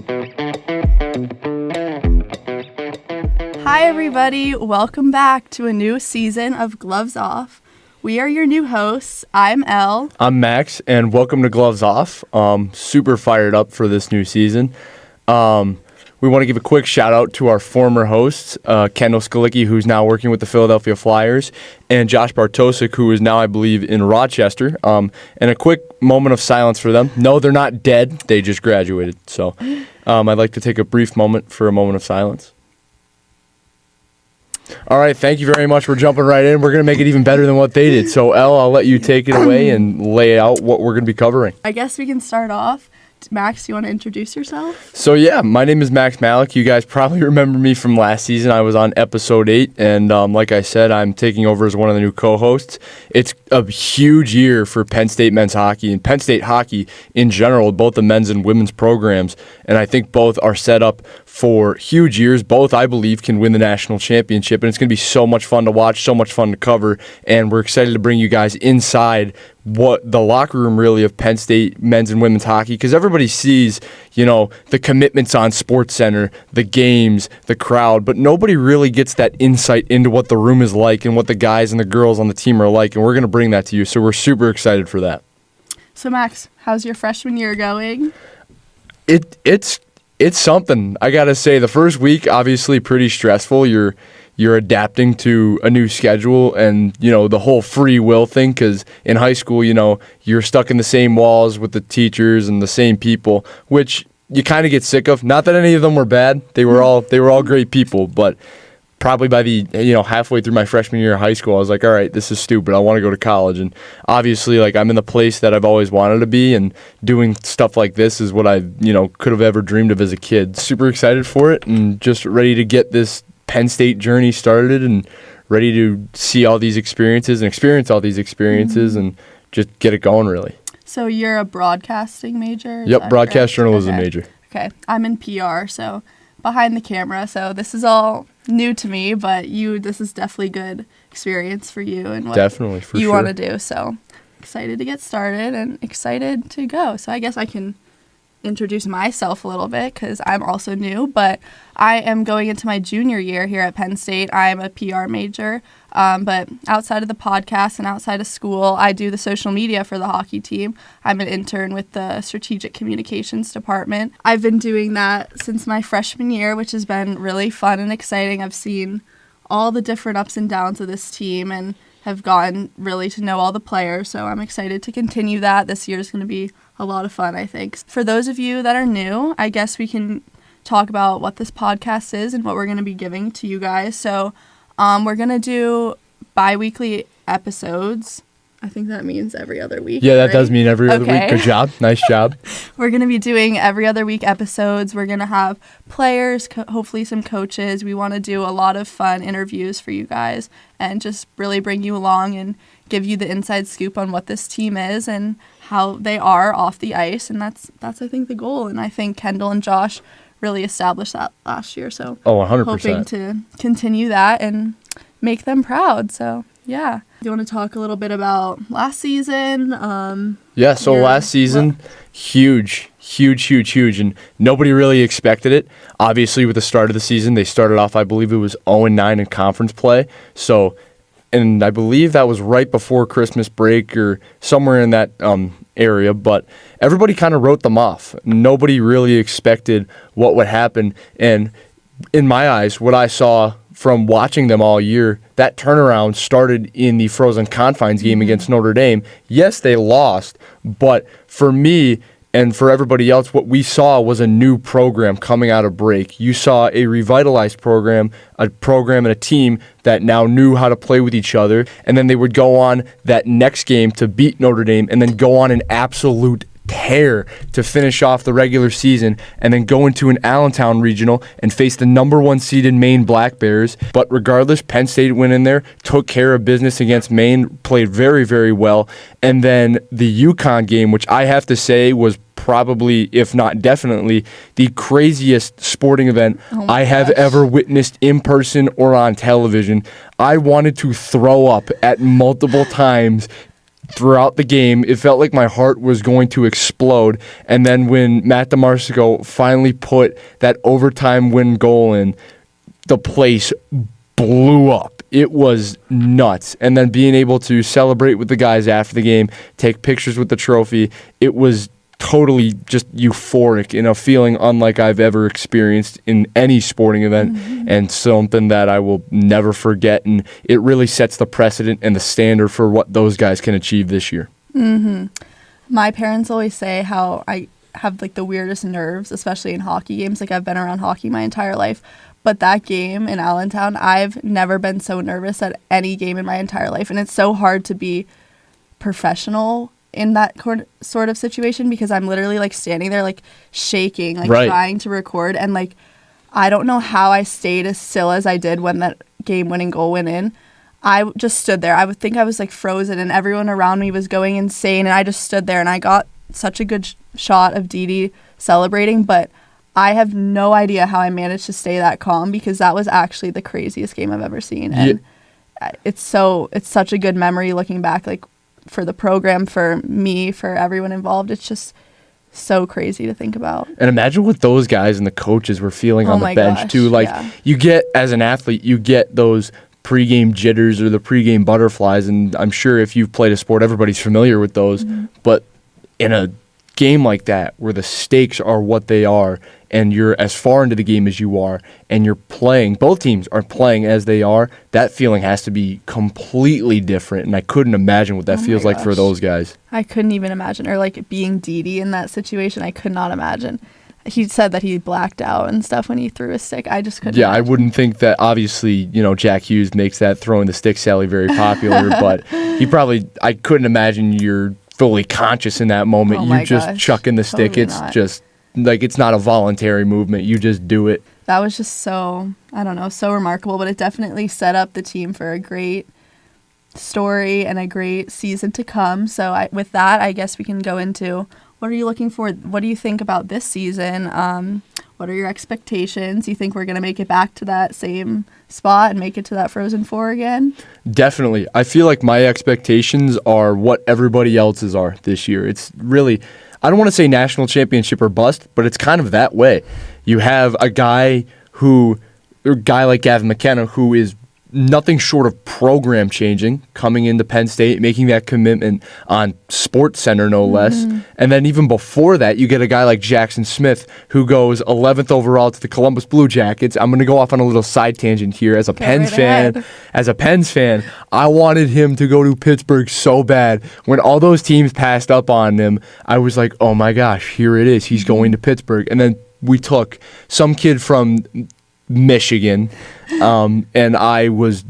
Hi everybody, welcome back to a new season of Gloves Off. We are your new hosts. I'm Elle. I'm Max, and welcome to Gloves Off. Super fired up for this new season. We want to give a quick shout out to our former hosts, Kendall Skalicki, who's now working with the Philadelphia Flyers, and Josh Bartosik, who is now, I believe, in Rochester. And a quick moment of silence for them. No, they're not dead. They just graduated. So I'd like to take a brief moment for a moment of silence. All right, thank you very much. We're jumping right in. We're going to make it even better than what they did. So, Elle, I'll let you take it away and lay out what we're going to be covering. I guess we can start off. Max, you want to introduce yourself? So, yeah, my name is Max Malec. You guys probably remember me from last season. I was on episode 8, and like I said, I'm taking over as one of the new co-hosts. It's a huge year for Penn State men's hockey and Penn State hockey in general, both the men's and women's programs, and I think both are set up for huge years. Both, I believe, can win the national championship, and it's going to be so much fun to watch, so much fun to cover, and we're excited to bring you guys inside what the locker room really of Penn State men's and women's hockey, because everybody sees, the commitments on SportsCenter, the games, the crowd, but nobody really gets that insight into what the room is like and what the guys and the girls on the team are like, and we're going to bring that to you, so we're super excited for that. So, Max, how's your freshman year going? It's something. I got to say, the first week, obviously pretty stressful. You're adapting to a new schedule and, the whole free will thing, because in high school, you're stuck in the same walls with the teachers and the same people, which you kind of get sick of. Not that any of them were bad. They were all great people, but probably by the, halfway through my freshman year of high school, I was like, all right, this is stupid. I want to go to college. And obviously, I'm in the place that I've always wanted to be, and doing stuff like this is what I, could have ever dreamed of as a kid. Super excited for it and just ready to get this Penn State journey started and ready to see all these experiences and experience all these experiences and just get it going, really. So you're a broadcasting major? Yep, broadcast journalism major. Okay, I'm in PR, so behind the camera, so this is all new to me, but this is definitely good experience for you and what you want to do. So excited to get started and excited to go. So I guess I can introduce myself a little bit because I'm also new, but I am going into my junior year here at Penn State. I'm a PR major, but outside of the podcast and outside of school, I do the social media for the hockey team. I'm an intern with the strategic communications department. I've been doing that since my freshman year, which has been really fun and exciting. I've seen all the different ups and downs of this team and have gotten really to know all the players, so I'm excited to continue that. This year is going to be a lot of fun, I think. For those of you that are new, I guess we can talk about what this podcast is and what we're going to be giving to you guys. So we're going to do bi-weekly episodes. I think that means every other week. Yeah, that does mean every other week. Good job. Nice job. We're going to be doing every other week episodes. We're going to have players, hopefully some coaches. We want to do a lot of fun interviews for you guys and just really bring you along and give you the inside scoop on what this team is and how they are off the ice. And that's I think, the goal. And I think Kendall and Josh really established that last year. So 100%. Hoping to continue that and make them proud. So, yeah. Do you want to talk a little bit about last season? Last season, huge. And nobody really expected it. Obviously, with the start of the season, they started off, I believe it was 0-9 in conference play. So, and I believe that was right before Christmas break or somewhere in that area. But everybody kind of wrote them off. Nobody really expected what would happen. And in my eyes, what I saw from watching them all year, that turnaround started in the Frozen Confines game against Notre Dame. Yes, they lost, but for me and for everybody else, what we saw was a new program coming out of break. You saw a revitalized program and a team that now knew how to play with each other, and then they would go on that next game to beat Notre Dame and then go on an absolute tear to finish off the regular season and then go into an Allentown regional and face the number 1 seeded Maine Black Bears. But regardless, Penn State went in there, took care of business against Maine, played very, very well. And then the UConn game, which I have to say was probably, if not definitely, the craziest sporting event I have ever witnessed in person or on television. I wanted to throw up at multiple times throughout the game. It felt like my heart was going to explode. And then when Matt DeMarsico finally put that overtime win goal in, the place blew up. It was nuts. And then being able to celebrate with the guys after the game, take pictures with the trophy, it was totally just euphoric in a feeling unlike I've ever experienced in any sporting event, and something that I will never forget. And it really sets the precedent and the standard for what those guys can achieve this year. My parents always say how I have like the weirdest nerves, especially in hockey games. Like, I've been around hockey my entire life, but that game in Allentown, I've never been so nervous at any game in my entire life. And it's so hard to be professional in that sort of situation, because I'm literally like standing there like shaking, like trying to record, and like I don't know how I stayed as still as I did when that game-winning goal went in. I just stood there. I would think I was like frozen, and everyone around me was going insane, and I just stood there, and I got such a good shot of Didi celebrating, but I have no idea how I managed to stay that calm, because that was actually the craziest game I've ever seen. And it's such a good memory looking back, like for the program, for me, for everyone involved. It's just so crazy to think about. And imagine what those guys and the coaches were feeling on the bench too. Like, you get, as an athlete, you get those pregame jitters or the pregame butterflies, and I'm sure if you've played a sport, everybody's familiar with those. But in a game like that, where the stakes are what they are, and you're as far into the game as you are, and you're playing, both teams are playing as they are, that feeling has to be completely different. And I couldn't imagine what that feels like for those guys. I couldn't even imagine. Or like being Didi in that situation, I could not imagine. He said that he blacked out and stuff when he threw a stick. I just couldn't imagine. I wouldn't think that. Obviously, Jack Hughes makes that throwing the stick Sally very popular, but I couldn't imagine you're fully conscious in that moment. You just chucking the stick. Totally it's just like, it's not a voluntary movement. You just do it. That was just so remarkable, but it definitely set up the team for a great story and a great season to come. So with that, I guess we can go into, what are you looking for? What do you think about this season? What are your expectations? You think we're going to make it back to that same spot and make it to that Frozen Four again? Definitely. I feel like my expectations are what everybody else's are this year. It's really, I don't want to say national championship or bust, but it's kind of that way. You have a guy like Gavin Mckenna, who is nothing short of program changing, coming into Penn State, making that commitment on Sports Center, no less. And then even before that, you get a guy like Jackson Smith, who goes 11th overall to the Columbus Blue Jackets. I'm going to go off on a little side tangent here. As a Pens fan, I wanted him to go to Pittsburgh so bad. When all those teams passed up on him, I was like, oh my gosh, here it is. He's going to Pittsburgh. And then we took some kid from Michigan, and I was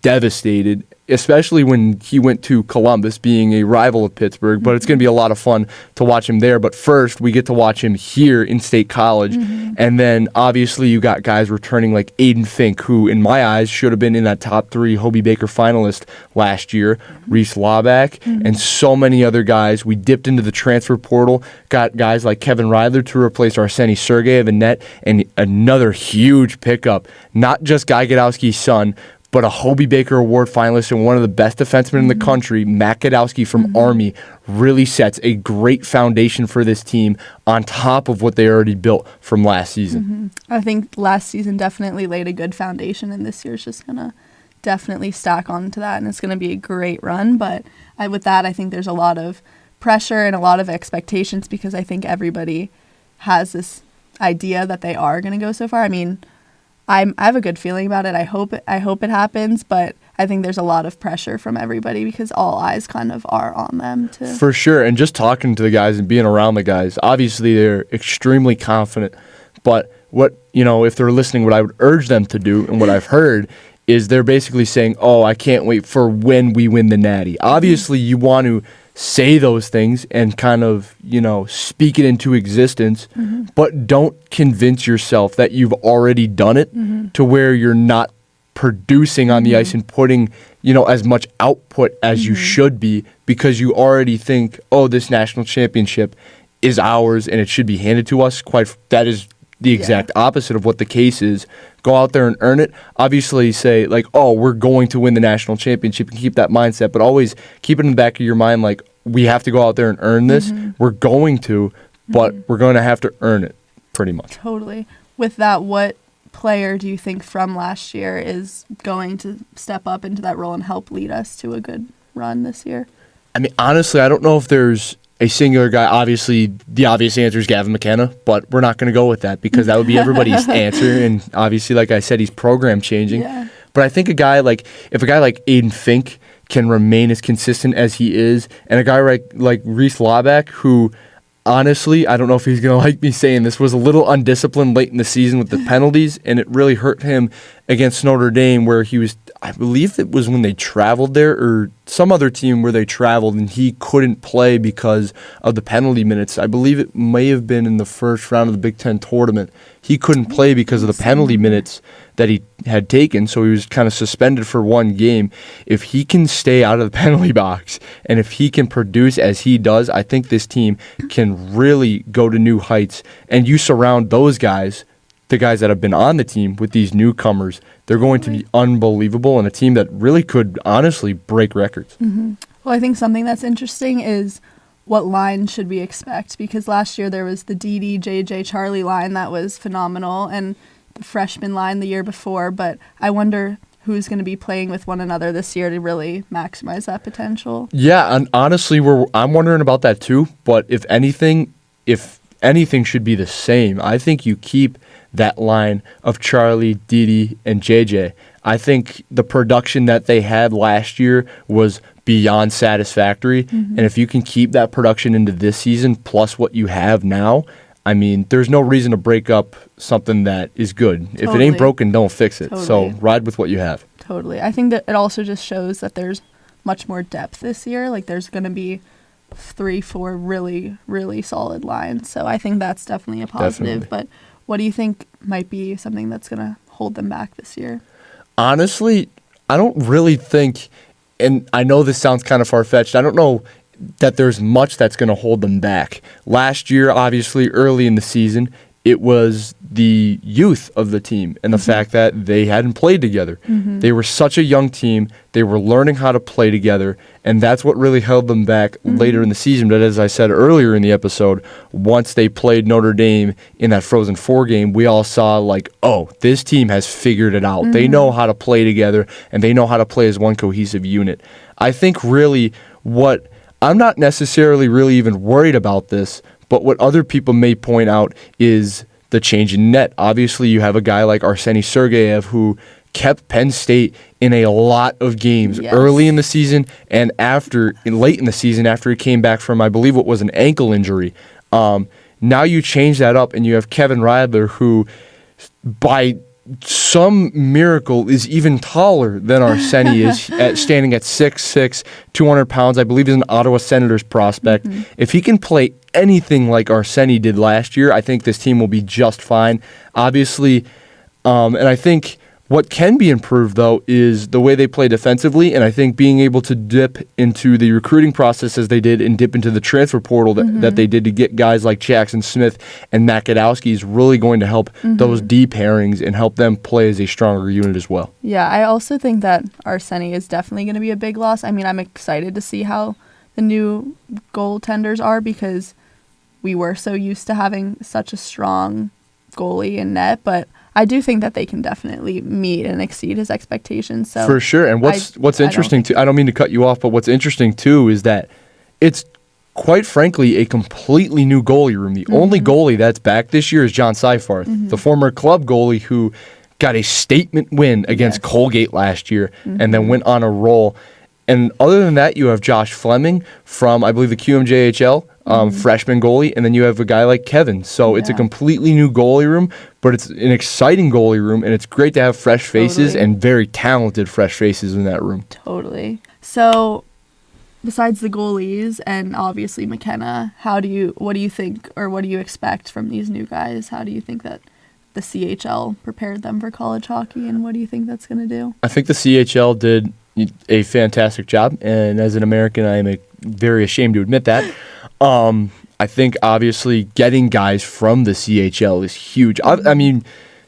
devastated, especially when he went to Columbus, being a rival of Pittsburgh. But it's going to be a lot of fun to watch him there. But first, we get to watch him here in State College. And then, obviously, you got guys returning like Aiden Fink, who, in my eyes, should have been in that top 3 Hobie Baker finalist last year, Reese Laubach, and so many other guys. We dipped into the transfer portal, got guys like Kevin Reidler to replace Arseny Sergeyev in net, and another huge pickup, not just Guy Gadowsky's son, but a Hobie Baker Award finalist and one of the best defensemen in the country, Mac Gadowsky from Army, really sets a great foundation for this team on top of what they already built from last season. I think last season definitely laid a good foundation, and this year's just going to definitely stack onto that, and it's going to be a great run. But with that, I think there's a lot of pressure and a lot of expectations, because I think everybody has this idea that they are going to go so far. I mean, I have a good feeling about it. I hope it happens, but I think there's a lot of pressure from everybody, because all eyes kind of are on them too. For sure, and just talking to the guys and being around the guys, obviously they're extremely confident. But if they're listening, what I would urge them to do, and what I've heard, is they're basically saying, "Oh, I can't wait for when we win the Natty." Obviously, you want to say those things and kind of, speak it into existence, but don't convince yourself that you've already done it to where you're not producing on the ice and putting, as much output as you should be, because you already think, oh, this national championship is ours and it should be handed to us. That is the exact opposite of what the case is. Go out there and earn it. Obviously say, like, oh, we're going to win the national championship, and keep that mindset, but always keep it in the back of your mind, like, we have to go out there and earn this. We're going to, but we're going to have to earn it, pretty much. Totally. With that, what player do you think from last year is going to step up into that role and help lead us to a good run this year? I mean, honestly, I don't know if there's a singular guy. Obviously, the obvious answer is Gavin Mckenna, but we're not going to go with that because that would be everybody's answer. And obviously, like I said, he's program changing. Yeah. But I think if a guy like Aiden Fink can remain as consistent as he is, and a guy like Reese Laback, who honestly, I don't know if he's going to like me saying this, was a little undisciplined late in the season with the penalties, and it really hurt him against Notre Dame, where he was, I believe it was when they traveled there, or some other team where they traveled, and he couldn't play because of the penalty minutes. I believe it may have been in the first round of the Big Ten tournament. He couldn't play because of the penalty minutes that he had taken, so he was kind of suspended for one game. If he can stay out of the penalty box, and if he can produce as he does, I think this team can really go to new heights. And you surround those guys, the guys that have been on the team, with these newcomers, they're going to be unbelievable, and a team that really could honestly break records. Well, I think something that's interesting is what line should we expect, because last year there was the DD, JJ, Charlie line that was phenomenal, and the freshman line the year before, but I wonder who's going to be playing with one another this year to really maximize that potential. Yeah, and honestly, I'm wondering about that too, but if anything should be the same, I think you keep that line of Charlie, Didi, and JJ. I think the production that they had last year was beyond satisfactory, and if you can keep that production into this season plus what you have now, I mean, there's no reason to break up something that is good. Totally. If it ain't broken, don't fix it. Totally. So ride with what you have. Totally. I think that it also just shows that there's much more depth this year. Like, there's going to be 3-4 really, really solid lines. So I think that's definitely a positive. Definitely. But what do you think might be something that's going to hold them back this year? Honestly, I don't really think, and I know this sounds kind of far-fetched, I don't know that there's much that's going to hold them back. Last year, obviously, early in the season, it was the youth of the team and the fact that they hadn't played together. They were such a young team. They were learning how to play together, and that's what really held them back later in the season. But as I said earlier in the episode, once they played Notre Dame in that Frozen Four game, we all saw, like, oh, this team has figured it out. They know how to play together, and they know how to play as one cohesive unit. I think really I'm not necessarily really even worried about this, but what other people may point out is the change in net. Obviously, you have a guy like Arseny Sergeyev who kept Penn State in a lot of games early in the season and late in the season after he came back from, I believe, what was an ankle injury. Now you change that up, and you have Kevin Radler, who by some miracle is even taller than Arseny is, standing at 6'6", 200 pounds. I believe he's an Ottawa Senators prospect. If he can play anything like Arseny did last year, I think this team will be just fine. Obviously, and I think what can be improved, though, is the way they play defensively, and I think being able to dip into the recruiting process as they did and dip into the transfer portal that they did to get guys like Jackson Smith and Mac Gadowsky is really going to help those D pairings and help them play as a stronger unit as well. Yeah, I also think that Arseny is definitely going to be a big loss. I mean, I'm excited to see how the new goaltenders are because we were so used to having such a strong goalie in net, but I do think that they can definitely meet and exceed his expectations. So for sure. And what's interesting too, I don't mean to cut you off, but what's interesting too is that it's quite frankly a completely new goalie room. The only goalie that's back this year is John Seifarth, the former club goalie who got a statement win against Colgate last year and then went on a roll. And other than that, you have Josh Fleming from, I believe, the QMJHL, freshman goalie, and then you have a guy like Kevin. So it's a completely new goalie room, but it's an exciting goalie room, and it's great to have fresh faces and very talented fresh faces in that room. Totally. So besides the goalies and obviously McKenna, what do you think or what do you expect from these new guys? How do you think that the CHL prepared them for college hockey, and what do you think that's going to do? I think the CHL did a fantastic job, and as an American, I am very ashamed to admit that. I think obviously getting guys from the CHL is huge. I mean,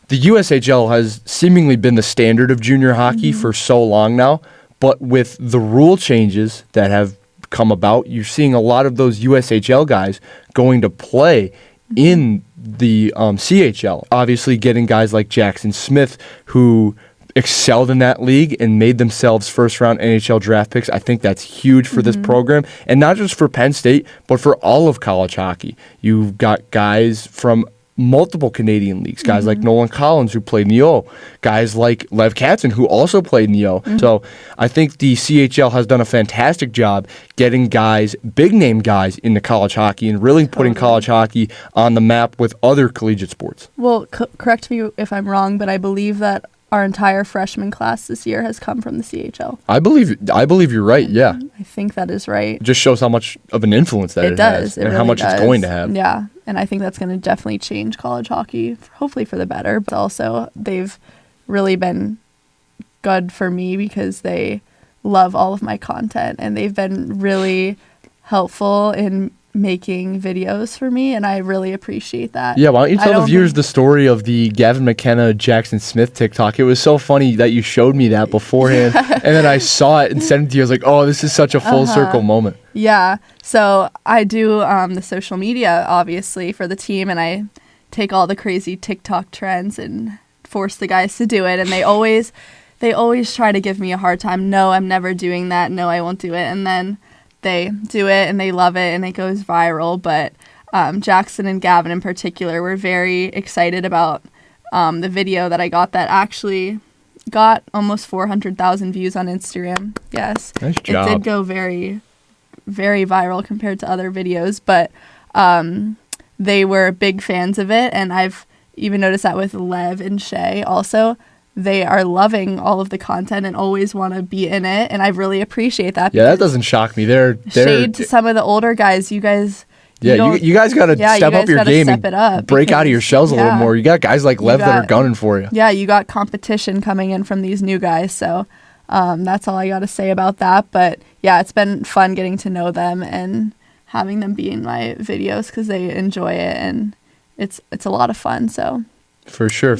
the USHL has seemingly been the standard of junior hockey for so long now, but with the rule changes that have come about, you're seeing a lot of those USHL guys going to play in the CHL. Obviously, getting guys like Jackson Smith, who excelled in that league and made themselves first-round NHL draft picks. I think that's huge for this program, and not just for Penn State, but for all of college hockey. You've got guys from multiple Canadian leagues, guys like Nolan Collins, who played in the O, guys like Lev Katzen, who also played in the O. So I think the CHL has done a fantastic job getting guys, big-name guys, into college hockey and really putting college hockey on the map with other collegiate sports. Well, correct me if I'm wrong, but I believe that our entire freshman class this year has come from the CHL. I believe you're right, yeah. I think that is right. It just shows how much of an influence that it has and really how much it's going to have. Yeah, and I think that's going to definitely change college hockey, hopefully for the better. But also, they've really been good for me because they love all of my content, and they've been really helpful in making videos for me, and I really appreciate that. Yeah, why don't you tell the viewers the story of the Gavin Mckenna Jackson Smith TikTok? It was so funny that you showed me that beforehand, and then I saw it and sent it to you. I was like, oh, this is such a full circle moment. Yeah, so I do the social media, obviously, for the team, and I take all the crazy TikTok trends and force the guys to do it, and they always try to give me a hard time. No, I'm never doing that. No, I won't do it. And then they do it and they love it and it goes viral. But Jackson and Gavin in particular were very excited about the video that I got that actually got almost 400,000 views on Instagram. Yes. Nice job. It did go very, very viral compared to other videos, but they were big fans of it. And I've even noticed that with Lev and Shay also. They are loving all of the content and always want to be in it, and I really appreciate that. Yeah, that doesn't shock me. They're shade to some of the older guys. You guys, you guys got to step up your game and break out of your shells a little more. You got guys like Lev that are gunning for you. Yeah, you got competition coming in from these new guys. So that's all I got to say about that. But yeah, it's been fun getting to know them and having them be in my videos because they enjoy it, and it's a lot of fun. So. For sure.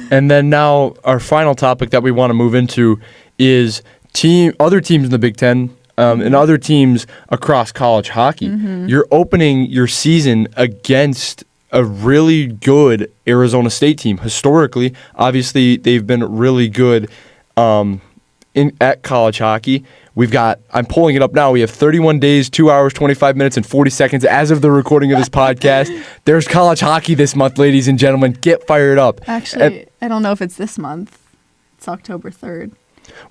And then now our final topic that we want to move into is other teams in the Big Ten and other teams across college hockey. You're opening your season against a really good Arizona State team. Historically, obviously, they've been really good at college hockey. I'm pulling it up now. We have 31 days, 2 hours, 25 minutes, and 40 seconds as of the recording of this podcast. There's college hockey this month, ladies and gentlemen. Get fired up. Actually, I don't know if it's this month. It's October 3rd.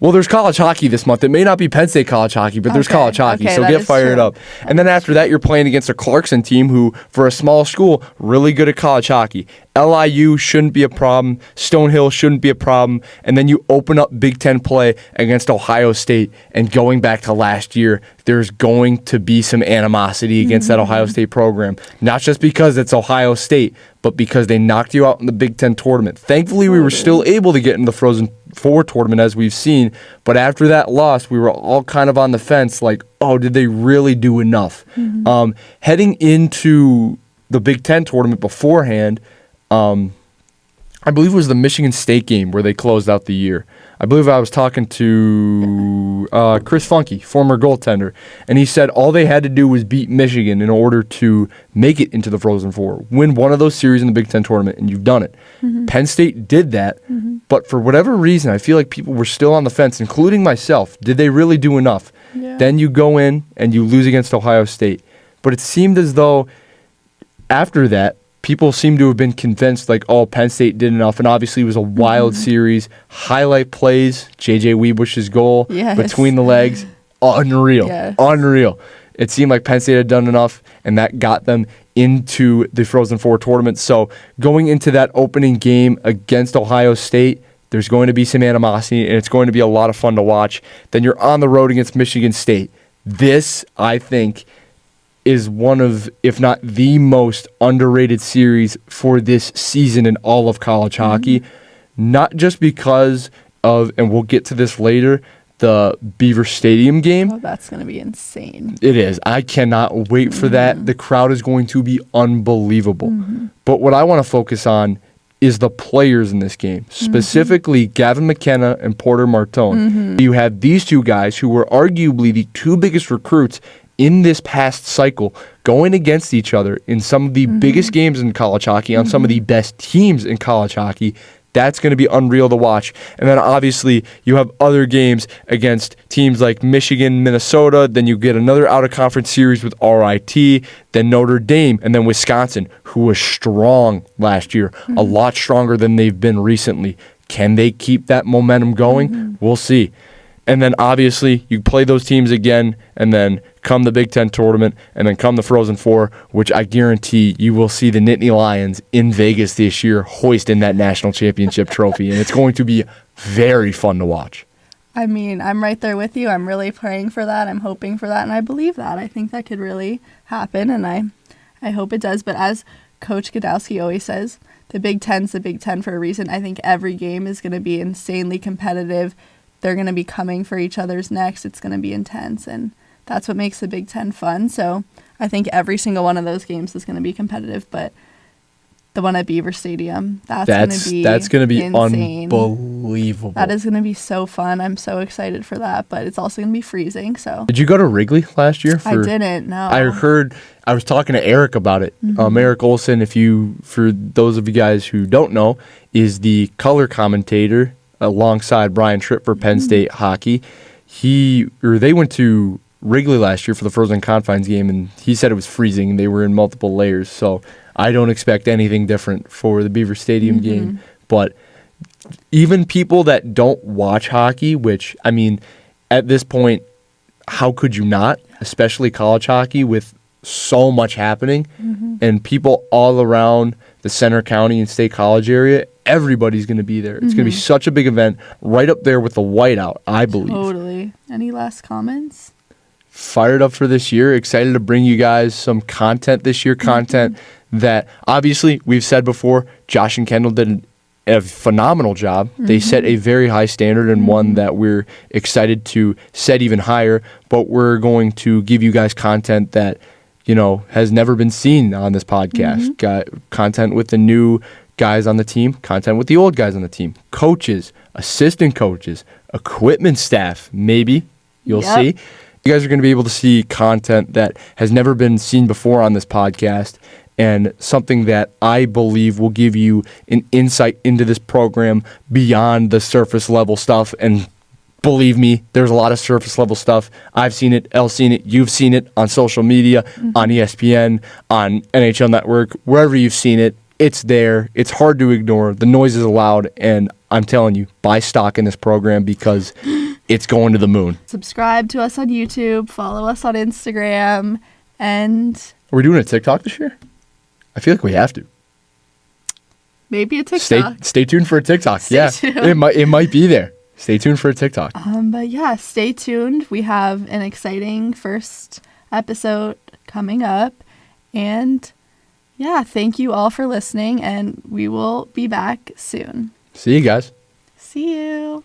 Well, there's college hockey this month. It may not be Penn State college hockey, but there's college hockey, so get fired up. And then after that, you're playing against a Clarkson team who, for a small school, really good at college hockey. LIU shouldn't be a problem. Stonehill shouldn't be a problem. And then you open up Big Ten play against Ohio State. And going back to last year, there's going to be some animosity against that Ohio State program. Not just because it's Ohio State, but because they knocked you out in the Big Ten tournament. Thankfully, we were still able to get in the Frozen Four tournament, as we've seen. But after that loss, we were all kind of on the fence, like, oh, did they really do enough? Heading into the Big Ten tournament beforehand, I believe it was the Michigan State game where they closed out the year. I believe I was talking to Chris Funky, former goaltender, and he said all they had to do was beat Michigan in order to make it into the Frozen Four, win one of those series in the Big Ten tournament, and you've done it. Penn State did that, but for whatever reason, I feel like people were still on the fence, including myself. Did they really do enough? Yeah. Then you go in and you lose against Ohio State. But it seemed as though after that, people seem to have been convinced, like, oh, Penn State did enough. And obviously it was a wild series. Highlight plays, J.J. Weebush's goal between the legs. Unreal. Unreal. It seemed like Penn State had done enough, and that got them into the Frozen Four tournament. So going into that opening game against Ohio State, there's going to be some animosity, and it's going to be a lot of fun to watch. Then you're on the road against Michigan State. This, I think, is one of, if not the most underrated series for this season in all of college hockey. Not just because of, and we'll get to this later, the Beaver Stadium game. Oh, that's going to be insane. It is. I cannot wait for that. The crowd is going to be unbelievable. But what I want to focus on is the players in this game, specifically Gavin Mckenna and Porter Martone. You have these two guys who were arguably the two biggest recruits in this past cycle going against each other in some of the biggest games in college hockey on some of the best teams in college hockey. That's going to be unreal to watch. And then obviously you have other games against teams like Michigan, Minnesota. Then you get another out-of-conference series with RIT, then Notre Dame, and then Wisconsin, who was strong last year, a lot stronger than they've been recently. Can they keep that momentum going? We'll see. And then obviously you play those teams again, and then come the Big Ten tournament, and then come the Frozen Four, which I guarantee you will see the Nittany Lions in Vegas this year hoisting that national championship trophy, and it's going to be very fun to watch. I mean, I'm right there with you. I'm really praying for that. I'm hoping for that, and I believe that. I think that could really happen, and I hope it does. But as Coach Gadowsky always says, the Big Ten's the Big Ten for a reason. I think every game is going to be insanely competitive. They're going to be coming for each other's necks. It's going to be intense, and that's what makes the Big Ten fun. So I think every single one of those games is going to be competitive, but the one at Beaver Stadium, that's going to be insane. Unbelievable. That is going to be so fun. I'm so excited for that, but it's also going to be freezing. So did you go to Wrigley last year? I didn't, no. I was talking to Eric about it. Eric Olson, for those of you guys who don't know, is the color commentator alongside Brian Tripp for Penn State hockey. They went to Wrigley last year for the Frozen Confines game, and he said it was freezing, and they were in multiple layers. So I don't expect anything different for the Beaver Stadium game. But even people that don't watch hockey, which, I mean, at this point, how could you not? Especially college hockey with so much happening, and people all around the Center County and State College area, everybody's going to be there. It's going to be such a big event, right up there with the whiteout, I believe. Totally. Any last comments? Fired up for this year. Excited to bring you guys some content this year. Content that, obviously, we've said before, Josh and Kendall did a phenomenal job. They set a very high standard, and one that we're excited to set even higher. But we're going to give you guys content that, has never been seen on this podcast. Got content with the new guys on the team, content with the old guys on the team, coaches, assistant coaches, equipment staff, maybe. You'll see. You guys are going to be able to see content that has never been seen before on this podcast, and something that I believe will give you an insight into this program beyond the surface level stuff. And believe me, there's a lot of surface level stuff. I've seen it, Elle's seen it, you've seen it on social media, on ESPN, on NHL Network, wherever you've seen it. It's there. It's hard to ignore. The noise is loud, and I'm telling you, buy stock in this program because it's going to the moon. Subscribe to us on YouTube, follow us on Instagram, and... Are we doing a TikTok this year? I feel like we have to. Maybe a TikTok. Stay tuned for a TikTok. Stay tuned. It might be there. Stay tuned for a TikTok. But yeah, stay tuned. We have an exciting first episode coming up, and yeah, thank you all for listening, and we will be back soon. See you guys. See you.